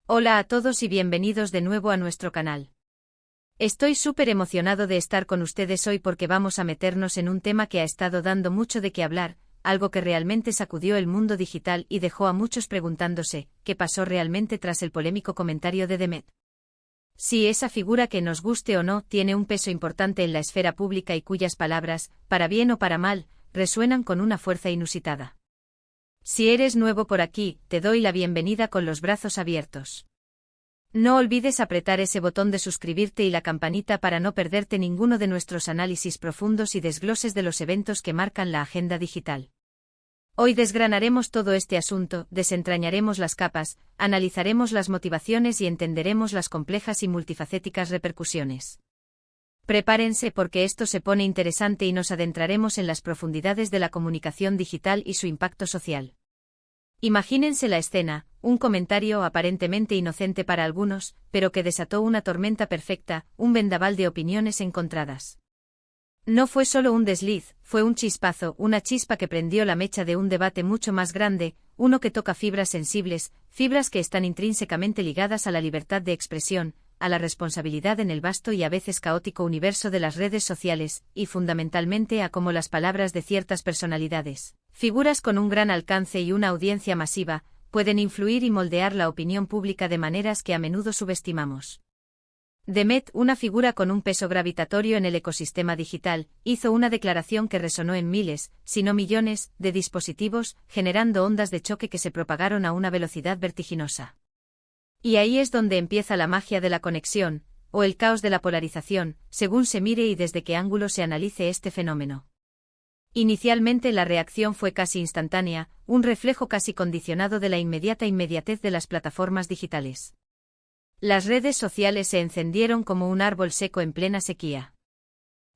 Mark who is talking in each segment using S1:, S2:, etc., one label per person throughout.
S1: Hola a todos y bienvenidos de nuevo a nuestro canal. Estoy súper emocionado de estar con ustedes hoy porque vamos a meternos en un tema que ha estado dando mucho de qué hablar, algo que realmente sacudió el mundo digital y dejó a muchos preguntándose, ¿qué pasó realmente tras el polémico comentario de Demet? Si esa figura que nos guste o no tiene un peso importante en la esfera pública y cuyas palabras, para bien o para mal, resuenan con una fuerza inusitada. Si eres nuevo por aquí, te doy la bienvenida con los brazos abiertos. No olvides apretar ese botón de suscribirte y la campanita para no perderte ninguno de nuestros análisis profundos y desgloses de los eventos que marcan la agenda digital. Hoy desgranaremos todo este asunto, desentrañaremos las capas, analizaremos las motivaciones y entenderemos las complejas y multifacéticas repercusiones. Prepárense porque esto se pone interesante y nos adentraremos en las profundidades de la comunicación digital y su impacto social. Imagínense la escena, un comentario aparentemente inocente para algunos, pero que desató una tormenta perfecta, un vendaval de opiniones encontradas. No fue solo un desliz, fue un chispazo, una chispa que prendió la mecha de un debate mucho más grande, uno que toca fibras sensibles, fibras que están intrínsecamente ligadas a la libertad de expresión, a la responsabilidad en el vasto y a veces caótico universo de las redes sociales, y fundamentalmente a cómo las palabras de ciertas personalidades, figuras con un gran alcance y una audiencia masiva, pueden influir y moldear la opinión pública de maneras que a menudo subestimamos. Demet, una figura con un peso gravitatorio en el ecosistema digital, hizo una declaración que resonó en miles, si no millones, de dispositivos, generando ondas de choque que se propagaron a una velocidad vertiginosa. Y ahí es donde empieza la magia de la conexión, o el caos de la polarización, según se mire y desde qué ángulo se analice este fenómeno. Inicialmente la reacción fue casi instantánea, un reflejo casi condicionado de la inmediata inmediatez de las plataformas digitales. Las redes sociales se encendieron como un árbol seco en plena sequía.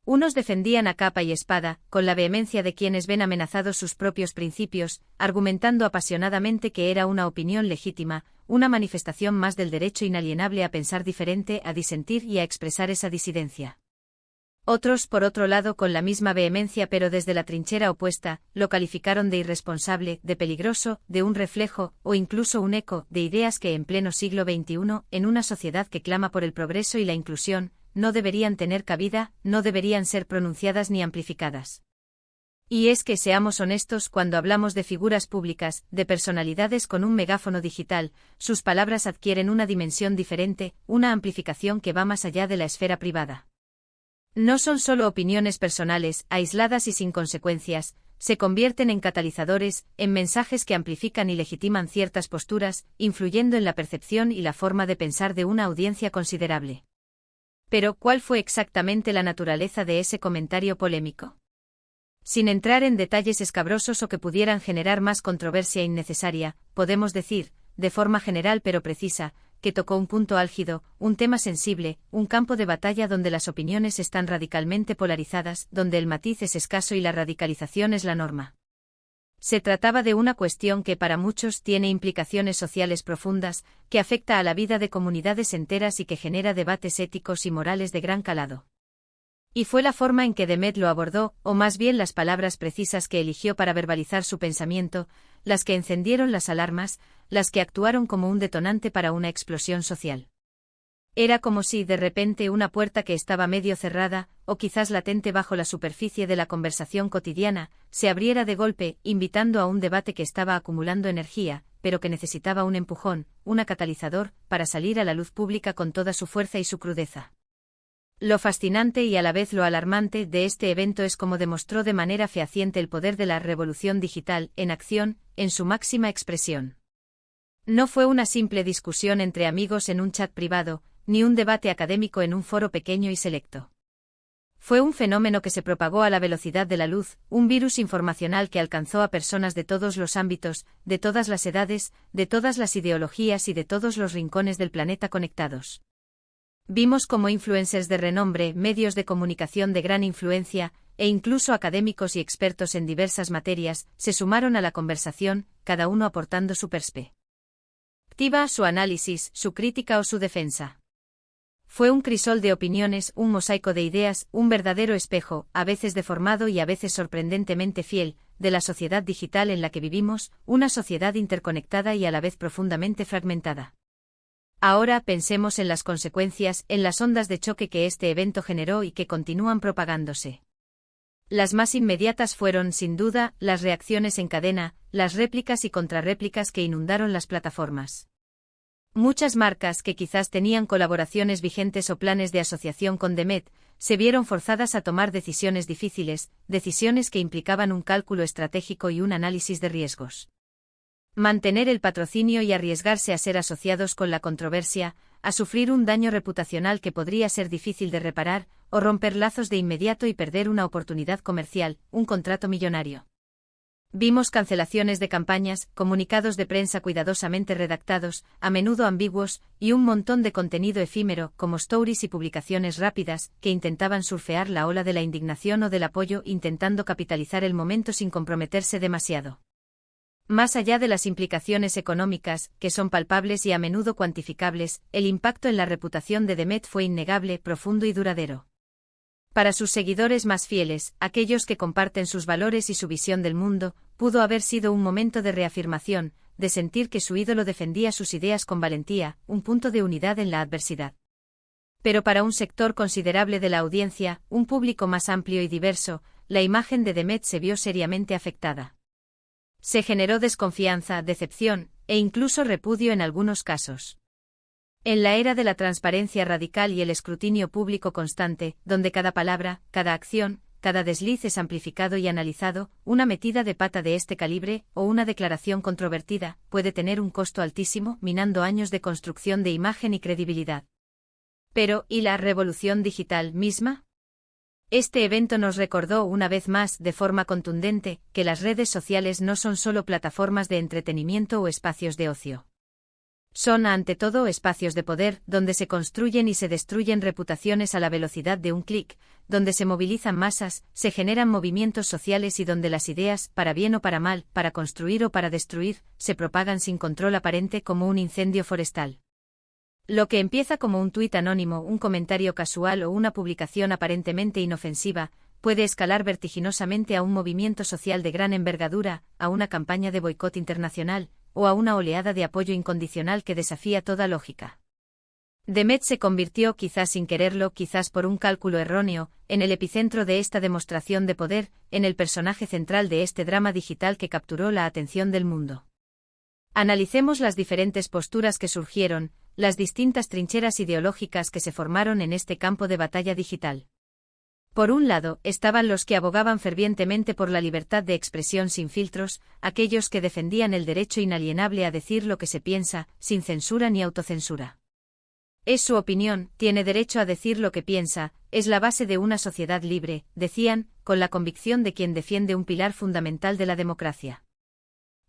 S1: Unos defendían a capa y espada, con la vehemencia de quienes ven amenazados sus propios principios, argumentando apasionadamente que era una opinión legítima, una manifestación más del derecho inalienable a pensar diferente, a disentir y a expresar esa disidencia. Otros, por otro lado, con la misma vehemencia pero desde la trinchera opuesta, lo calificaron de irresponsable, de peligroso, de un reflejo, o incluso un eco, de ideas que en pleno siglo XXI, en una sociedad que clama por el progreso y la inclusión, no deberían tener cabida, no deberían ser pronunciadas ni amplificadas. Y es que seamos honestos cuando hablamos de figuras públicas, de personalidades con un megáfono digital, sus palabras adquieren una dimensión diferente, una amplificación que va más allá de la esfera privada. No son solo opiniones personales, aisladas y sin consecuencias, se convierten en catalizadores, en mensajes que amplifican y legitiman ciertas posturas, influyendo en la percepción y la forma de pensar de una audiencia considerable. Pero, ¿cuál fue exactamente la naturaleza de ese comentario polémico? Sin entrar en detalles escabrosos o que pudieran generar más controversia innecesaria, podemos decir, de forma general pero precisa, que tocó un punto álgido, un tema sensible, un campo de batalla donde las opiniones están radicalmente polarizadas, donde el matiz es escaso y la radicalización es la norma. Se trataba de una cuestión que para muchos tiene implicaciones sociales profundas, que afecta a la vida de comunidades enteras y que genera debates éticos y morales de gran calado. Y fue la forma en que Demet lo abordó, o más bien las palabras precisas que eligió para verbalizar su pensamiento, las que encendieron las alarmas, las que actuaron como un detonante para una explosión social. Era como si, de repente, una puerta que estaba medio cerrada, o quizás latente bajo la superficie de la conversación cotidiana, se abriera de golpe, invitando a un debate que estaba acumulando energía, pero que necesitaba un empujón, un catalizador, para salir a la luz pública con toda su fuerza y su crudeza. Lo fascinante y a la vez lo alarmante de este evento es cómo demostró de manera fehaciente el poder de la revolución digital, en acción, en su máxima expresión. No fue una simple discusión entre amigos en un chat privado, ni un debate académico en un foro pequeño y selecto. Fue un fenómeno que se propagó a la velocidad de la luz, un virus informacional que alcanzó a personas de todos los ámbitos, de todas las edades, de todas las ideologías y de todos los rincones del planeta conectados. Vimos cómo influencers de renombre, medios de comunicación de gran influencia, e incluso académicos y expertos en diversas materias, se sumaron a la conversación, cada uno aportando su perspectiva, su análisis, su crítica o su defensa. Fue un crisol de opiniones, un mosaico de ideas, un verdadero espejo, a veces deformado y a veces sorprendentemente fiel, de la sociedad digital en la que vivimos, una sociedad interconectada y a la vez profundamente fragmentada. Ahora pensemos en las consecuencias, en las ondas de choque que este evento generó y que continúan propagándose. Las más inmediatas fueron, sin duda, las reacciones en cadena, las réplicas y contrarréplicas que inundaron las plataformas. Muchas marcas que quizás tenían colaboraciones vigentes o planes de asociación con Demet, se vieron forzadas a tomar decisiones difíciles, decisiones que implicaban un cálculo estratégico y un análisis de riesgos. Mantener el patrocinio y arriesgarse a ser asociados con la controversia, a sufrir un daño reputacional que podría ser difícil de reparar, o romper lazos de inmediato y perder una oportunidad comercial, un contrato millonario. Vimos cancelaciones de campañas, comunicados de prensa cuidadosamente redactados, a menudo ambiguos, y un montón de contenido efímero, como stories y publicaciones rápidas, que intentaban surfear la ola de la indignación o del apoyo intentando capitalizar el momento sin comprometerse demasiado. Más allá de las implicaciones económicas, que son palpables y a menudo cuantificables, el impacto en la reputación de Demet fue innegable, profundo y duradero. Para sus seguidores más fieles, aquellos que comparten sus valores y su visión del mundo, pudo haber sido un momento de reafirmación, de sentir que su ídolo defendía sus ideas con valentía, un punto de unidad en la adversidad. Pero para un sector considerable de la audiencia, un público más amplio y diverso, la imagen de Demet se vio seriamente afectada. Se generó desconfianza, decepción, e incluso repudio en algunos casos. En la era de la transparencia radical y el escrutinio público constante, donde cada palabra, cada acción, cada desliz es amplificado y analizado, una metida de pata de este calibre, o una declaración controvertida, puede tener un costo altísimo, minando años de construcción de imagen y credibilidad. Pero, ¿y la revolución digital misma? Este evento nos recordó una vez más, de forma contundente, que las redes sociales no son solo plataformas de entretenimiento o espacios de ocio. Son, ante todo, espacios de poder, donde se construyen y se destruyen reputaciones a la velocidad de un clic, donde se movilizan masas, se generan movimientos sociales y donde las ideas, para bien o para mal, para construir o para destruir, se propagan sin control aparente como un incendio forestal. Lo que empieza como un tuit anónimo, un comentario casual o una publicación aparentemente inofensiva, puede escalar vertiginosamente a un movimiento social de gran envergadura, a una campaña de boicot internacional, o a una oleada de apoyo incondicional que desafía toda lógica. Demet se convirtió, quizás sin quererlo, quizás por un cálculo erróneo, en el epicentro de esta demostración de poder, en el personaje central de este drama digital que capturó la atención del mundo. Analicemos las diferentes posturas que surgieron, las distintas trincheras ideológicas que se formaron en este campo de batalla digital. Por un lado, estaban los que abogaban fervientemente por la libertad de expresión sin filtros, aquellos que defendían el derecho inalienable a decir lo que se piensa, sin censura ni autocensura. Es su opinión, tiene derecho a decir lo que piensa, es la base de una sociedad libre, decían, con la convicción de quien defiende un pilar fundamental de la democracia.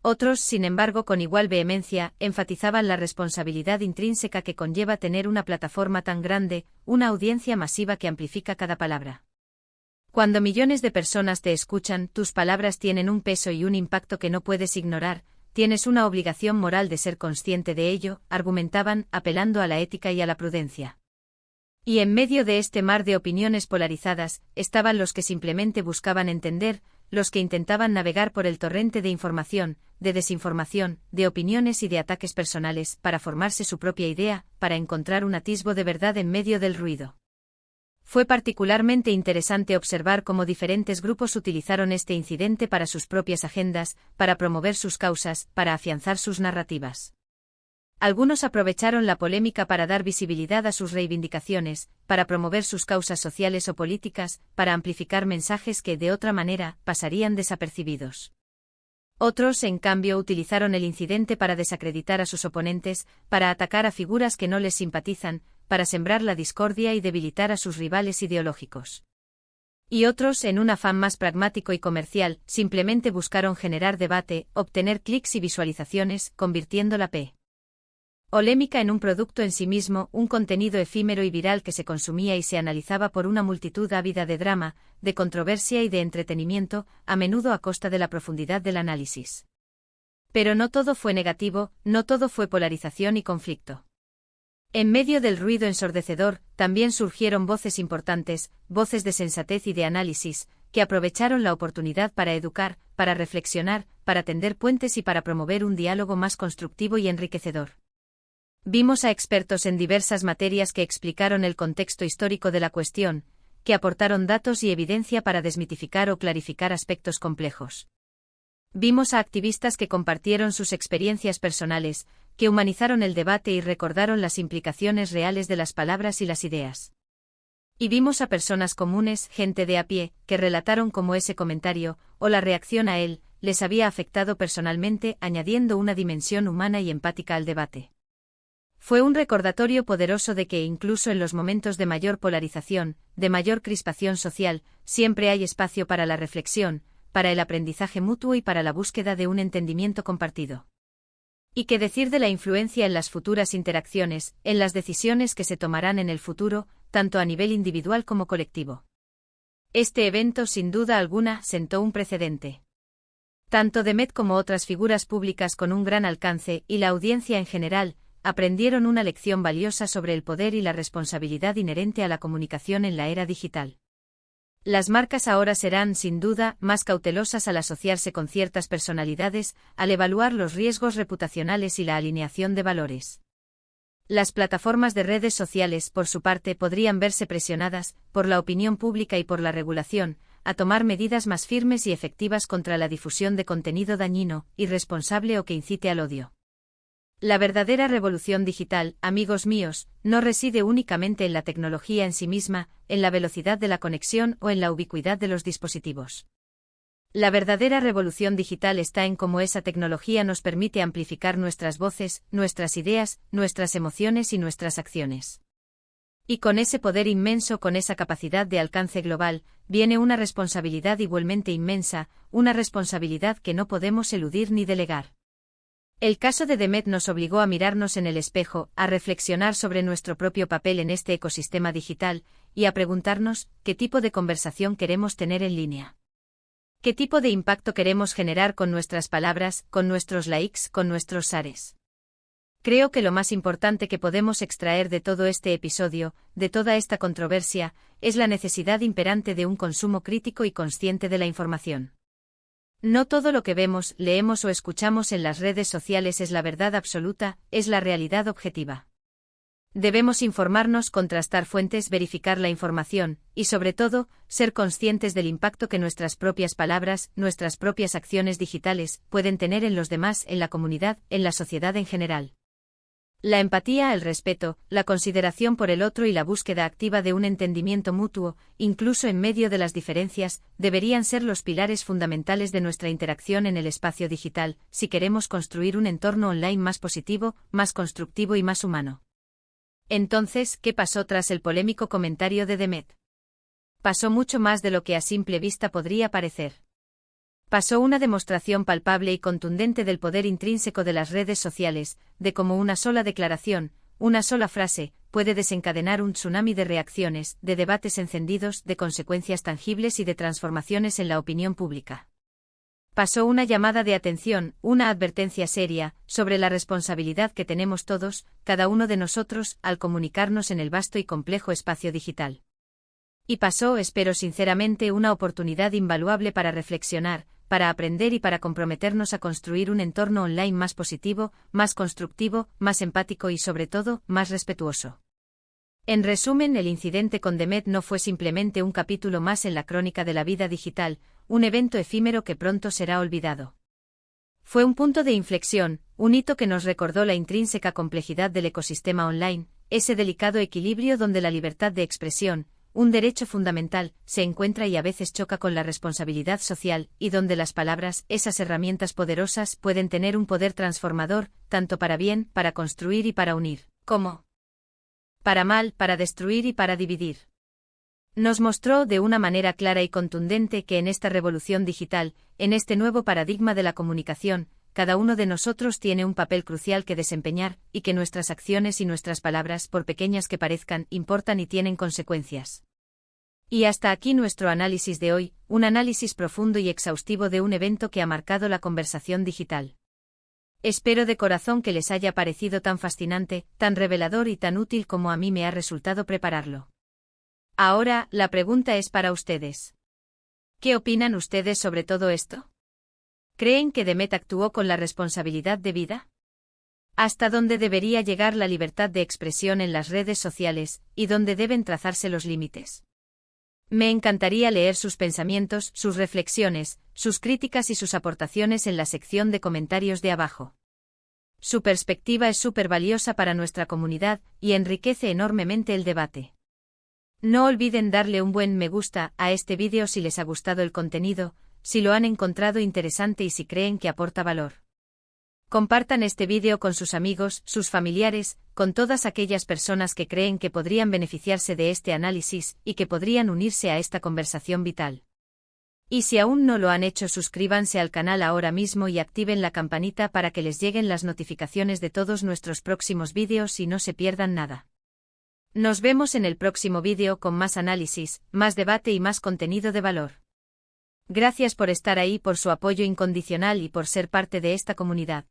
S1: Otros, sin embargo, con igual vehemencia, enfatizaban la responsabilidad intrínseca que conlleva tener una plataforma tan grande, una audiencia masiva que amplifica cada palabra. Cuando millones de personas te escuchan, tus palabras tienen un peso y un impacto que no puedes ignorar, tienes una obligación moral de ser consciente de ello, argumentaban, apelando a la ética y a la prudencia. Y en medio de este mar de opiniones polarizadas, estaban los que simplemente buscaban entender, los que intentaban navegar por el torrente de información, de desinformación, de opiniones y de ataques personales, para formarse su propia idea, para encontrar un atisbo de verdad en medio del ruido. Fue particularmente interesante observar cómo diferentes grupos utilizaron este incidente para sus propias agendas, para promover sus causas, para afianzar sus narrativas. Algunos aprovecharon la polémica para dar visibilidad a sus reivindicaciones, para promover sus causas sociales o políticas, para amplificar mensajes que, de otra manera, pasarían desapercibidos. Otros, en cambio, utilizaron el incidente para desacreditar a sus oponentes, para atacar a figuras que no les simpatizan, para sembrar la discordia y debilitar a sus rivales ideológicos. Y otros, en un afán más pragmático y comercial, simplemente buscaron generar debate, obtener clics y visualizaciones, convirtiendo la polémica en un producto en sí mismo, un contenido efímero y viral que se consumía y se analizaba por una multitud ávida de drama, de controversia y de entretenimiento, a menudo a costa de la profundidad del análisis. Pero no todo fue negativo, no todo fue polarización y conflicto. En medio del ruido ensordecedor, también surgieron voces importantes, voces de sensatez y de análisis, que aprovecharon la oportunidad para educar, para reflexionar, para tender puentes y para promover un diálogo más constructivo y enriquecedor. Vimos a expertos en diversas materias que explicaron el contexto histórico de la cuestión, que aportaron datos y evidencia para desmitificar o clarificar aspectos complejos. Vimos a activistas que compartieron sus experiencias personales, que humanizaron el debate y recordaron las implicaciones reales de las palabras y las ideas. Y vimos a personas comunes, gente de a pie, que relataron cómo ese comentario, o la reacción a él, les había afectado personalmente, añadiendo una dimensión humana y empática al debate. Fue un recordatorio poderoso de que incluso en los momentos de mayor polarización, de mayor crispación social, siempre hay espacio para la reflexión, para el aprendizaje mutuo y para la búsqueda de un entendimiento compartido. ¿Y qué decir de la influencia en las futuras interacciones, en las decisiones que se tomarán en el futuro, tanto a nivel individual como colectivo? Este evento, sin duda alguna, sentó un precedente. Tanto Demet como otras figuras públicas con un gran alcance y la audiencia en general, aprendieron una lección valiosa sobre el poder y la responsabilidad inherente a la comunicación en la era digital. Las marcas ahora serán, sin duda, más cautelosas al asociarse con ciertas personalidades, al evaluar los riesgos reputacionales y la alineación de valores. Las plataformas de redes sociales, por su parte, podrían verse presionadas, por la opinión pública y por la regulación, a tomar medidas más firmes y efectivas contra la difusión de contenido dañino, irresponsable o que incite al odio. La verdadera revolución digital, amigos míos, no reside únicamente en la tecnología en sí misma, en la velocidad de la conexión o en la ubicuidad de los dispositivos. La verdadera revolución digital está en cómo esa tecnología nos permite amplificar nuestras voces, nuestras ideas, nuestras emociones y nuestras acciones. Y con ese poder inmenso, con esa capacidad de alcance global, viene una responsabilidad igualmente inmensa, una responsabilidad que no podemos eludir ni delegar. El caso de Demet nos obligó a mirarnos en el espejo, a reflexionar sobre nuestro propio papel en este ecosistema digital, y a preguntarnos, ¿qué tipo de conversación queremos tener en línea? ¿Qué tipo de impacto queremos generar con nuestras palabras, con nuestros likes, con nuestros shares? Creo que lo más importante que podemos extraer de todo este episodio, de toda esta controversia, es la necesidad imperante de un consumo crítico y consciente de la información. No todo lo que vemos, leemos o escuchamos en las redes sociales es la verdad absoluta, es la realidad objetiva. Debemos informarnos, contrastar fuentes, verificar la información, y sobre todo, ser conscientes del impacto que nuestras propias palabras, nuestras propias acciones digitales, pueden tener en los demás, en la comunidad, en la sociedad en general. La empatía, el respeto, la consideración por el otro y la búsqueda activa de un entendimiento mutuo, incluso en medio de las diferencias, deberían ser los pilares fundamentales de nuestra interacción en el espacio digital, si queremos construir un entorno online más positivo, más constructivo y más humano. Entonces, ¿qué pasó tras el polémico comentario de Demet? Pasó mucho más de lo que a simple vista podría parecer. Pasó una demostración palpable y contundente del poder intrínseco de las redes sociales, de cómo una sola declaración, una sola frase, puede desencadenar un tsunami de reacciones, de debates encendidos, de consecuencias tangibles y de transformaciones en la opinión pública. Pasó una llamada de atención, una advertencia seria, sobre la responsabilidad que tenemos todos, cada uno de nosotros, al comunicarnos en el vasto y complejo espacio digital. Y pasó, espero sinceramente, una oportunidad invaluable para reflexionar, para aprender y para comprometernos a construir un entorno online más positivo, más constructivo, más empático y sobre todo, más respetuoso. En resumen, el incidente con Demet no fue simplemente un capítulo más en la crónica de la vida digital, un evento efímero que pronto será olvidado. Fue un punto de inflexión, un hito que nos recordó la intrínseca complejidad del ecosistema online, ese delicado equilibrio donde la libertad de expresión, un derecho fundamental, se encuentra y a veces choca con la responsabilidad social, y donde las palabras, esas herramientas poderosas, pueden tener un poder transformador, tanto para bien, para construir y para unir, como para mal, para destruir y para dividir. Nos mostró de una manera clara y contundente que en esta revolución digital, en este nuevo paradigma de la comunicación, cada uno de nosotros tiene un papel crucial que desempeñar, y que nuestras acciones y nuestras palabras, por pequeñas que parezcan, importan y tienen consecuencias. Y hasta aquí nuestro análisis de hoy, un análisis profundo y exhaustivo de un evento que ha marcado la conversación digital. Espero de corazón que les haya parecido tan fascinante, tan revelador y tan útil como a mí me ha resultado prepararlo. Ahora, la pregunta es para ustedes. ¿Qué opinan ustedes sobre todo esto? ¿Creen que Demet actuó con la responsabilidad debida? Hasta dónde debería llegar la libertad de expresión en las redes sociales, y dónde deben trazarse los límites. Me encantaría leer sus pensamientos, sus reflexiones, sus críticas y sus aportaciones en la sección de comentarios de abajo. Su perspectiva es súper valiosa para nuestra comunidad y enriquece enormemente el debate. No olviden darle un buen me gusta a este vídeo si les ha gustado el contenido, si lo han encontrado interesante y si creen que aporta valor. Compartan este vídeo con sus amigos, sus familiares, con todas aquellas personas que creen que podrían beneficiarse de este análisis y que podrían unirse a esta conversación vital. Y si aún no lo han hecho, suscríbanse al canal ahora mismo y activen la campanita para que les lleguen las notificaciones de todos nuestros próximos vídeos y no se pierdan nada. Nos vemos en el próximo vídeo con más análisis, más debate y más contenido de valor. Gracias por estar ahí, por su apoyo incondicional y por ser parte de esta comunidad.